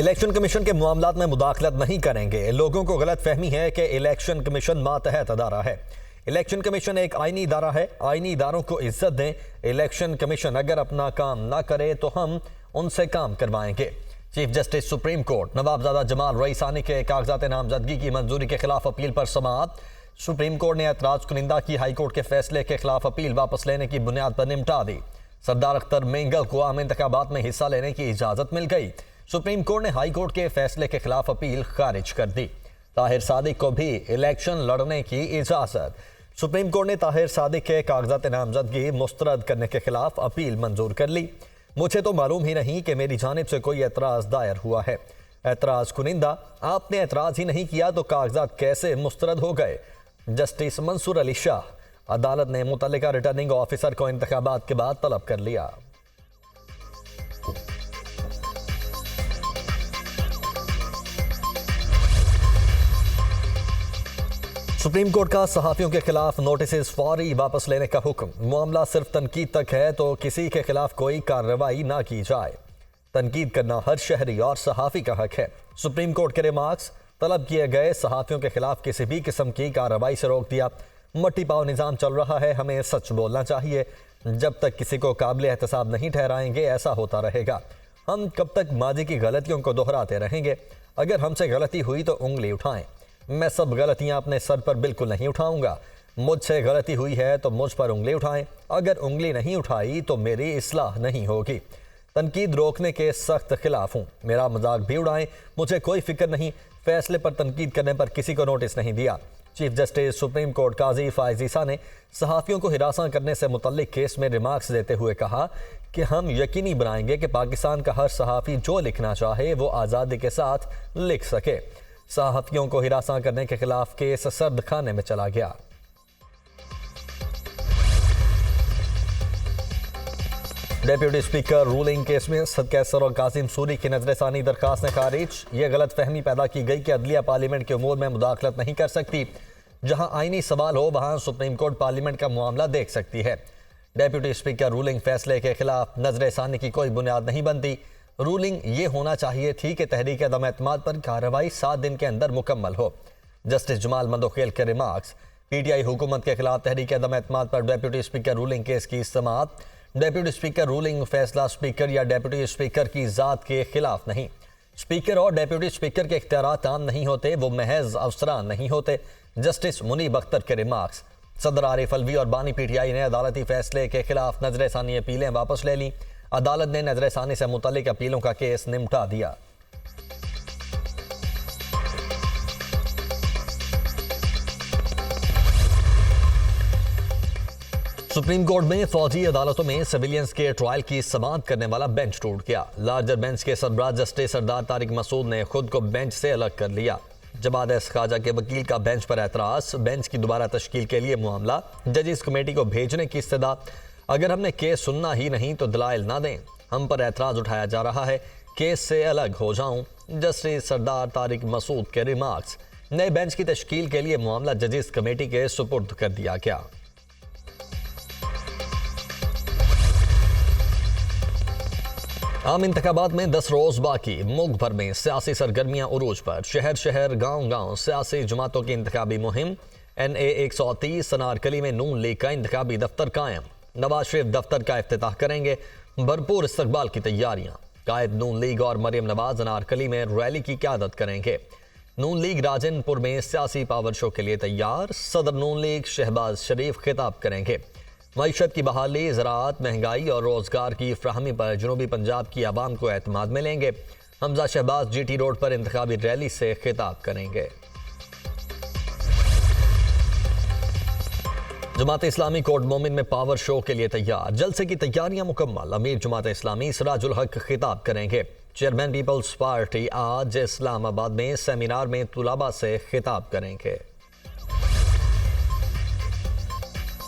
Election commission के मामलात में मुदाखलत नहीं करेंगे। लोगों को गलत फहमी है कि इलेक्शन कमीशन मातहत अदारा है। इलेक्शन कमीशन एक आईनी इदारा है। आईनी इदारों को इज्जत दें। इलेक्शन कमीशन अगर अपना काम ना करे तो हम उनसे काम करवाएंगे। Chief justice supreme court Nawabzada Jamal Raisani के कागजात नामजदगी की मंजूरी के खिलाफ अपील पर समाअत। सुप्रीम कोर्ट ने एतराज कुनिंदा की हाई कोर्ट के फैसले के खिलाफ अपील वापस लेने की बुनियाद पर निपटा दी। सरदार अख्तर मेंगल को आम इंतखाबात में हिस्सा लेने की इजाजत मिल गई। सुप्रीम कोर्ट ने हाई कोर्ट के फैसले के खिलाफ अपील खारिज कर दी। ताहिर सादिक को भी इलेक्शन लड़ने की इजाजत। सुप्रीम कोर्ट ने ताहिर सादिक के कागजात नामजदगी मुस्तरद करने के खिलाफ अपील मंजूर कर ली। मुझे तो मालूम ही नहीं कि मेरी जानिब से कोई एतराज दायर हुआ है। एतराज कुनिंदा, आपने एतराज ही नहीं किया तो कागजात कैसे मुस्तरद हो गए? जस्टिस मंसूर अली शाह। अदालत ने मुतल्लिका रिटर्निंग ऑफिसर को इंतखाबात के बाद तलब कर लिया। सुप्रीम कोर्ट का सहाफियों के खिलाफ नोटिस फौरी वापस लेने का हुक्म। मामला सिर्फ तनकीद तक है तो किसी के खिलाफ कोई कार्रवाई ना की जाए। तनकीद करना हर शहरी और सहाफी का हक है। सुप्रीम कोर्ट के रिमार्क्स। तलब किए गए सहाफियों के खिलाफ किसी भी किस्म की कार्रवाई से रोक दिया। मट्टी पाव निज़ाम चल रहा है, हमें सच बोलना चाहिए। जब तक किसी को काबिल एहतसाब नहीं ठहराएंगे ऐसा होता रहेगा। हम कब तक माजी की गलतियों को दोहराते रहेंगे? अगर हमसे गलती हुई तो उंगली उठाएं। मैं सब गलतियां अपने सर पर बिल्कुल नहीं उठाऊंगा। मुझसे गलती हुई है तो मुझ पर उंगली उठाएं। अगर उंगली नहीं उठाई तो मेरी इस्लाह नहीं होगी। तनकीद रोकने के सख्त खिलाफ हूं। मेरा मजाक भी उड़ाएं, मुझे कोई फिक्र नहीं। फैसले पर तनकीद करने पर किसी को नोटिस नहीं दिया। चीफ जस्टिस सुप्रीम कोर्ट काजी फायज ईसा ने सहाफियों को हिरासा करने से मुतल्लिक केस में रिमार्क्स देते हुए कहा कि हम यकीनी बनाएंगे कि पाकिस्तान का हर सहाफ़ी जो लिखना चाहे वो आज़ादी के साथ लिख सके। सहाफियों को हिरासा करने के खिलाफ केस सर्द खाने में चला गया। डेप्यूटी स्पीकर रूलिंग केस में सदकैसर और कासिम सूरी की नजरसानी दरखास्त खारिज। यह गलत फहमी पैदा की गई कि अदलिया पार्लियामेंट के उमूर में मुदाखलत नहीं कर सकती। जहां आईनी सवाल हो वहां सुप्रीम कोर्ट पार्लियामेंट का मामला देख सकती है। डेप्यूटी स्पीकर रूलिंग फैसले के खिलाफ नजरसानी की कोई बुनियाद नहीं बनती। रूलिंग ये होना चाहिए थी कि तहरीक अदम एतमाद पर कार्रवाई 7 दिन के अंदर मुकम्मल हो। जस्टिस जमाल मंदोखेल के रिमार्क्स। पीटीआई हुकूमत के खिलाफ तहरीक अदम एतमाद पर डेप्यूटी स्पीकर रूलिंग केस की समाअत। डेप्यूटी स्पीकर रूलिंग फैसला स्पीकर या डेप्यूटी स्पीकर की ज़ात के खिलाफ नहीं। स्पीकर और डेप्यूटी स्पीकर के इख्तियारात आम नहीं होते, वो महज अफसरान नहीं होते। जस्टिस मुनीब अख्तर के रिमार्क्स। सदर आरिफ अलवी और बानी पीटीआई ने अदालती फैसले के खिलाफ नजरसानी अपीलें वापस ले लीं। अदालत ने नजरसानी से मुतल्लिक अपीलों का केस निपटा दिया। सुप्रीम कोर्ट में फौजी अदालतों में सिविलियंस के ट्रायल की समाअत करने वाला बेंच टूट गया। लार्जर बेंच के सरबराह जस्टिस सरदार तारिक मसूद ने खुद को बेंच से अलग कर लिया। जमात खाजा के वकील का बेंच पर एतराज। बेंच की दोबारा तश्कील के लिए मामला जजिस कमेटी को भेजने की इस्तदा। अगर हमने केस सुनना ही नहीं तो दलाइल ना दें। हम पर एतराज उठाया जा रहा है, केस से अलग हो जाऊं। जस्टिस सरदार तारिक मसूद के रिमार्क्स। नए बेंच की तश्कील के लिए मामला जजिस कमेटी के सुपुर्द कर दिया गया। आम इंतखाबात में 10 रोज बाकी। मुल्क भर में सियासी सरगर्मियां उरूज पर। शहर शहर गांव गांव सियासी जमातों की इंतखाबी मुहिम। NA 130 अनारकली में नून लीग का इंतखाबी दफ्तर कायम। नवाज शरीफ दफ्तर का इफ्तिताह करेंगे। भरपूर इस्तकबाल की तैयारियां। कायद नून लीग और मरियम नवाज अनारकली में रैली की क़यादत करेंगे। नून लीग राजनपुर में सियासी पावर शो के लिए तैयार। सदर नून लीग शहबाज शरीफ खिताब करेंगे। मईशत की बहाली, ज़राअत, महंगाई और रोजगार की फ्राहमी पर जनूबी पंजाब की आवाम को एतमाद में लेंगे। हमजा शहबाज GT रोड पर इंतखाबी रैली से खिताब करेंगे। जमात इस्लामी कोर्ट मोमिन में पावर शो के लिए तैयार। जलसे की तैयारियां मुकम्मल। अमीर जमात इस्लामी सिराजुल हक खिताब करेंगे। चेयरमैन पीपल्स पार्टी आज इस्लामाबाद में सेमिनार में तुलाबा से खिताब करेंगे।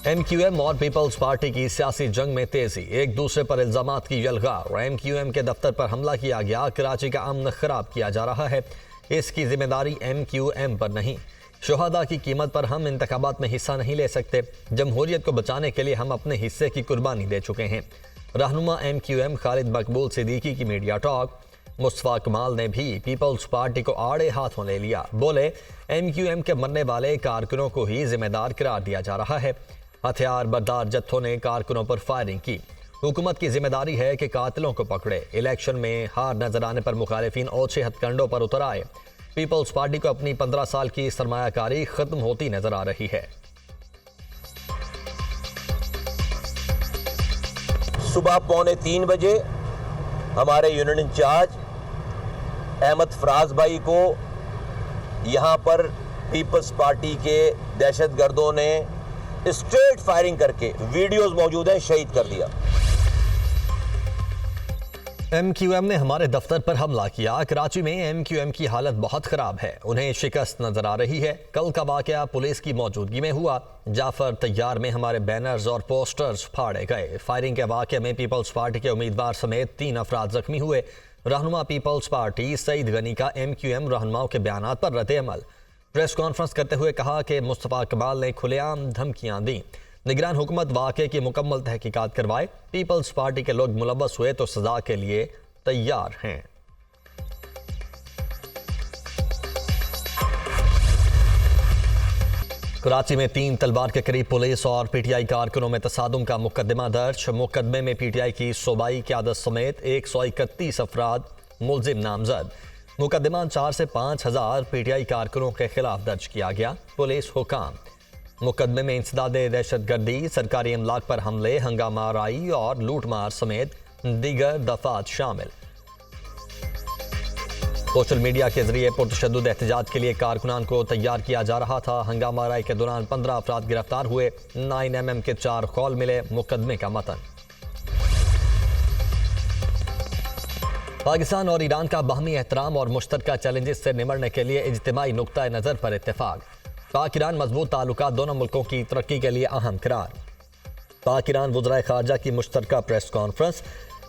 MQM और पीपल्स पार्टी की सियासी जंग में तेजी। एक दूसरे पर इल्जामात की यलगार। MQM के दफ्तर पर हमला किया गया। कराची का अमन खराब किया जा रहा है। इसकी जिम्मेदारी MQM पर नहीं। शुहदा की कीमत पर हम इंतखाबात में हिस्सा नहीं ले सकते। जमहूरियत को बचाने के लिए हम अपने हिस्से की कुर्बानी दे चुके हैं। रहनुमा MQM खालिद मकबूल सिद्दीकी की मीडिया टॉक। मुस्तफा कमाल ने भी पीपल्स पार्टी को आड़े हाथों ले लिया। बोले, MQM के मरने वाले कारकुनों को ही जिम्मेदार करार दिया जा रहा है। हथियार बरदार जत्थों ने कारकुनों पर फायरिंग की। हुकूमत की जिम्मेदारी है कि कातिलों को पकड़े। इलेक्शन में हार नजर आने पर मुखालिफिन ओछे हथकंडों पर उतर आए। पीपल्स पार्टी को अपनी 15 साल की सरमायाकारी खत्म होती नजर आ रही है। सुबह 2:45 बजे हमारे यूनिट इंचार्ज अहमद फराज भाई को यहाँ पर पीपल्स पार्टी के दहशतगर्दों ने स्ट्रेट फायरिंग करके, वीडियोस मौजूद हैं, शहीद कर दिया। MQM ने हमारे दफ्तर पर हमला किया। कराची में MQM की हालत बहुत खराब है, उन्हें शिकस्त नजर आ रही है। कल का वाकया पुलिस की मौजूदगी में हुआ। जाफर तैयार में हमारे बैनर्स और पोस्टर्स फाड़े गए। फायरिंग के वाकये में पीपल्स पार्टी के उम्मीदवार समेत 3 अफराद जख्मी हुए। रहनुमा पीपल्स पार्टी सईद गनी का MQM रहनुमाओं के बयानात पर रद्द-ए-अमल। प्रेस कॉन्फ्रेंस करते हुए कहा कि मुस्तफा कमाल ने खुलेआम धमकियां दी। निगरान हुकूमत वाक़े की मुकम्मल तहकीकात करवाए। पीपल्स पार्टी के लोग मुलव्वस हुए तो सजा के लिए तैयार हैं। कराची में 3 तलवार के करीब पुलिस और PTI कारकुनों में तसादुम का मुकदमा दर्ज। मुकदमे में PTI की सूबाई क़यादत समेत 131 अफराद मुलजिम नामजद। मुकदमा 4 से 5 हज़ार PTI कारकुनों के खिलाफ दर्ज किया गया। पुलिस हुकाम। मुकदमे में इंसदादे दहशतगर्दी, सरकारी अमलाक पर हमले, हंगामा आराई और लूटमार समेत दीगर दफात शामिल। सोशल मीडिया के जरिए पुरतशद्दुद एहतजाज के लिए कारकुनान को तैयार किया जा रहा था। हंगामा आराई के दौरान 15 अफराद गिरफ्तार हुए। 9mm के 4 कॉल मिले। मुकदमे का मतन। पाकिस्तान और ईरान का बाहमी एहतराम और मुश्तरका चैलेंजेस से निमटने के लिए इज्तिमाई नुक्ता नज़र पर इत्तेफाक। पाक ईरान मजबूत ताल्लुकात दोनों मुल्कों की तरक्की के लिए अहम करार। पाक ईरान वज़राए खारजा की मुश्तरका प्रेस कॉन्फ्रेंस।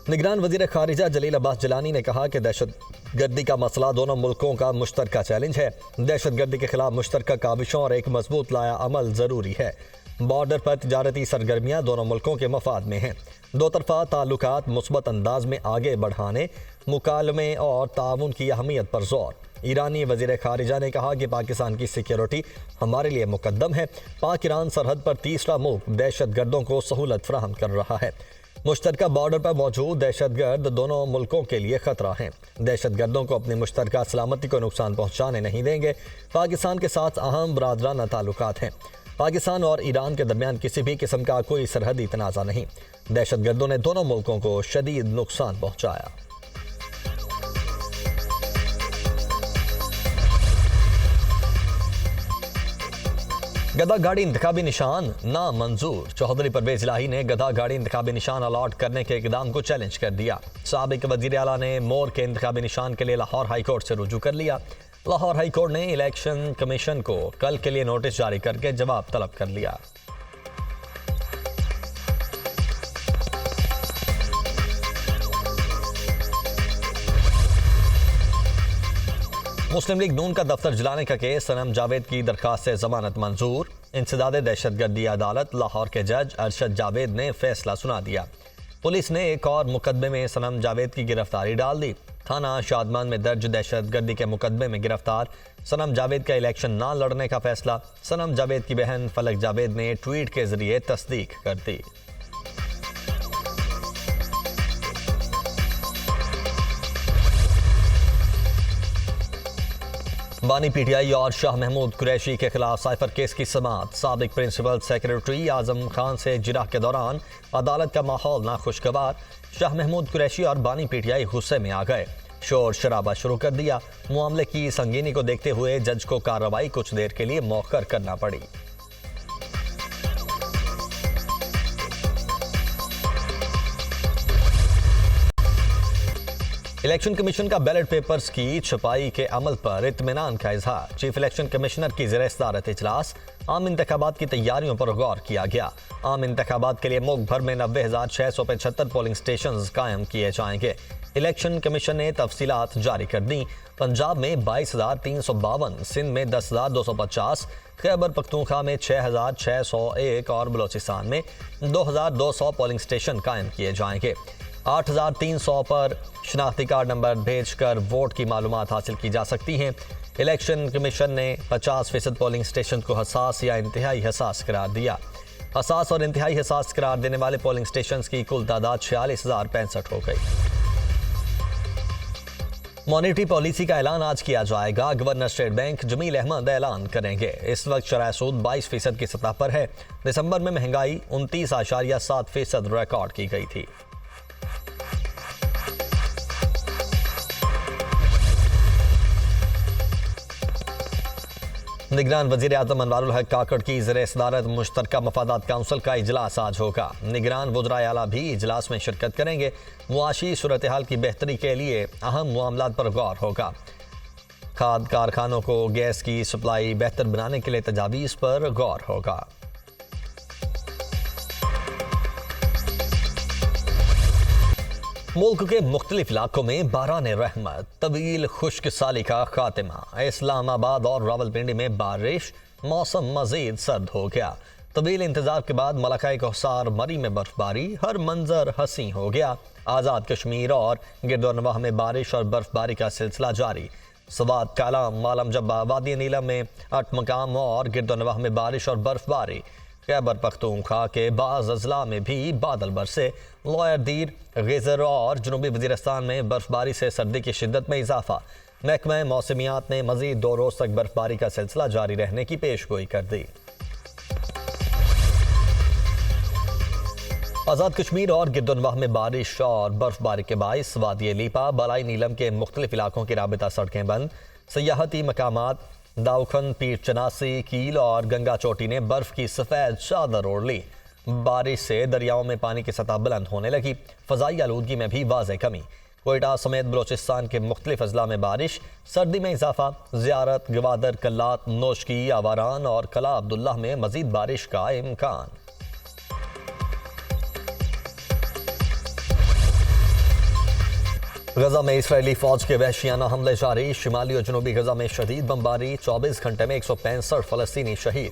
निगरान वज़ीर खारिजा जलील अब्बास जिलानी ने कहा कि दहशतगर्दी का मसला दोनों मुल्कों का मुश्तरका चैलेंज है। दहशतगर्दी के खिलाफ मुश्तरका काविशों और एक मजबूत लाया अमल ज़रूरी है। बॉर्डर पर तिजारती सरगर्मियाँ दोनों मुल्कों के मफाद में हैं। दो तरफा ताल्लुकात मुस्बत अंदाज में आगे बढ़ाने, मुकालमे और ताउन की अहमियत पर जोर। ईरानी वज़ीर खारिजा ने कहा कि पाकिस्तान की सिक्योरिटी हमारे लिए मुकद्दम है। पाक ईरान सरहद पर तीसरा मुल्क दहशतगर्दों को सहूलत फराहम कर रहा है। मुश्तरका बॉर्डर पर मौजूद दहशतगर्द दोनों मुल्कों के लिए खतरा हैं। दहशतगर्दों को अपनी मुश्तरका सलामती को नुकसान पहुँचाने नहीं देंगे। पाकिस्तान के साथ अहम बरादराना ताल्लुकात हैं। पाकिस्तान और ईरान के दरमियान किसी भी किस्म का कोई सरहदी तनाज़ा नहीं। दहशतगर्दों ने दोनों मुल्कों को शदीद नुकसान पहुँचाया। गधा गाड़ी इंतखाबी निशान ना मंजूर। चौधरी परवेज इलाही ने गधा गाड़ी इंतखाबी निशान अलॉट करने के इकदाम को चैलेंज कर दिया। साबिक वजीर आला ने मोर के इंतखाबी निशान के लिए लाहौर हाई कोर्ट से रुजू कर लिया। लाहौर हाई कोर्ट ने इलेक्शन कमीशन को कल के लिए नोटिस जारी करके जवाब तलब कर लिया। मुस्लिम लीग नून का दफ्तर जलाने का केस, सनम जावेद की दरखास्त से जमानत मंजूर। इंसदादे दहशतगर्दी अदालत लाहौर के जज अरशद जावेद ने फैसला सुना दिया। पुलिस ने एक और मुकदमे में सनम जावेद की गिरफ्तारी डाल दी। थाना शादमान में दर्ज दहशतगर्दी के मुकदमे में गिरफ्तार सनम जावेद का इलेक्शन ना लड़ने का फैसला सनम जावेद की बहन फलक जावेद ने ट्वीट के जरिए तस्दीक कर दी। बानी PTI और शाह महमूद कुरैशी के खिलाफ साइफर केस की समाअत। साबिक प्रिंसिपल सेक्रेटरी आजम खान से जिरह के दौरान अदालत का माहौल नाखुशगवार। शाह महमूद कुरैशी और बानी PTI गुस्से में आ गए, शोर शराबा शुरू कर दिया। मामले की संगीनी को देखते हुए जज को कार्रवाई कुछ देर के लिए मौखर करना पड़ी। इलेक्शन कमीशन का बैलेट पेपर्स की छपाई के अमल पर इत्मीनान का इजहार। चीफ इलेक्शन कमिश्नर की ज़ेर-ए-सदारत इजलास। आम इंतखाबात की तैयारियों पर गौर किया गया। आम इंतखाबात के लिए मुल्क भर में 90,675 पोलिंग स्टेशन कायम किए जाएंगे। इलेक्शन कमीशन ने तफसीलात जारी कर दी। पंजाब में 22,352, सिंध में 10,250, खैबर पख्तूनख्वा में 6,601 और बलोचिस्तान में 2,200 पोलिंग स्टेशन कायम किए जाएंगे। 8300 पर शनाख्ती कार्ड नंबर भेजकर वोट की मालूमात हासिल की जा सकती हैं। इलेक्शन कमीशन ने 50% पोलिंग स्टेशन को हसास या इंतहाई हसास करार दिया। हसास और इंतहाई हसास करार देने वाले पोलिंग स्टेशन की कुल तादाद 46,065 हो गई। मॉनेटरी पॉलिसी का ऐलान आज किया जाएगा। Governor State Bank Jameel Ahmed ऐलान करेंगे। इस वक्त शरह सूद 22% की सतह पर है। दिसंबर में महंगाई 29.7% रिकॉर्ड की गई थी। निगरान वजीर आज़म अनवारुल हक काकड़ की ज़ेर सदारत मुश्तरका मफादात काउंसिल का इजलास आज होगा। निगरान वज़राए आला भी इजलास में शिरकत करेंगे। मुआशी सूरत हाल की बेहतरी के लिए अहम मामलात पर गौर होगा। खाद कारखानों को गैस की सप्लाई बेहतर बनाने के लिए तजावीज़ पर गौर होगा। मुल्क के मुख्तलिफ इलाकों में बारान रहमत, तवील खुश्क साली का खात्मा। इस्लामाबाद और रावलपिंडी में बारिश, मौसम मजीद सर्द हो गया। तवील इंतजार के बाद मलकाए कोहसार मरी में बर्फबारी, हर मंजर हसी हो गया। आज़ाद कश्मीर और गिरदोनवाह में बारिश और बर्फबारी का सिलसिला जारी। सवात कालाम मालम जब्बा वादी नीलम में 8 मकाम और गिरदोनवाह में बारिश और बर्फबारी। खैबर पख्तूनख्वा के बाज़ अजला में भी बादल बरसे। लॉयर दीर, गेजर और जनूबी वजीरस्तान में बर्फबारी से सर्दी की शिद्दत में इजाफा। महकमा मौसमियात ने मजीद 2 रोज तक बर्फबारी का सिलसिला जारी रहने की पेशगोई कर दी। आज़ाद कश्मीर और गिरदोनवाह में बारिश और बर्फबारी के बाइस वादी लीपा, बलाई नीलम के मुख्तलिफ इलाकों की राबिता सड़कें बंद। सयाहती मकामात दाउखन, पीर चनासी, कील और गंगा चोटी ने बर्फ की सफ़ेद चादर ओढ़ ली। बारिश से दरियाओं में पानी की सतह बुलंद होने लगी। फ़ज़ाई आलूदगी में भी वाज़ेह कमी। कोयटा समेत बलोचिस्तान के मुख्तलिफ अजला में बारिश, सर्दी में इजाफा। ज़ियारत, गवादर, कल्लात, नोशकी, आवारान और कला अब्दुल्लाह में मजीद बारिश का इम्कान। गजा में इसराइली फौज के वहशियाना हमले जारी। शिमाली और जनूबी गजा में शदीद बमबारी। 24 घंटे में 165 फलस्तीनी शहीद,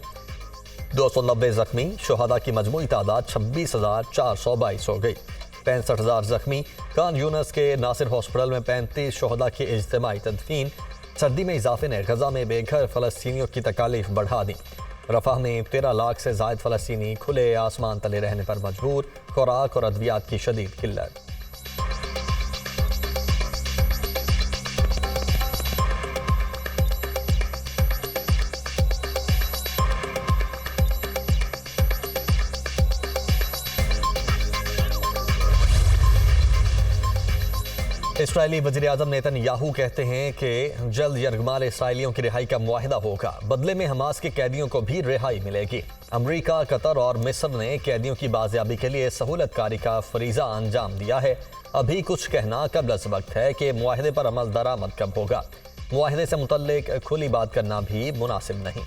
290 जख्मी। शोहदा की मजमूई तादाद 26,422 हो गई। 65,000 जख्मी। खान यूनस के नासिर हॉस्पिटल में 35 शोहदा की इज्तिमाई तदफीन। सर्दी में इजाफे ने गजा में बेघर फलस्तीनियों की तकालीफ बढ़ा दी। रफाह में 13 लाख से जायद फलस्तीनी खुले आसमान तले रहने पर मजबूर। खुराक और अद्वियात की शदीद किल्लत। इसराइली वज़ीर आज़म नेतन्याहू कहते हैं कि जल्द यरगमाल इसराइलियों की रिहाई का मुआहिदा होगा। बदले में हमास के कैदियों को भी रिहाई मिलेगी। अमरीका, कतर और मिस्र ने कैदियों की बाजियाबी के लिए सहूलतकारी का फरीज़ा अंजाम दिया है। अभी कुछ कहना कबल अज़ वक्त है कि मुआहिदे पर अमल दरामद कब होगा। मुआहिदे से मुतल्लिक खुली बात करना भी मुनासिब नहीं।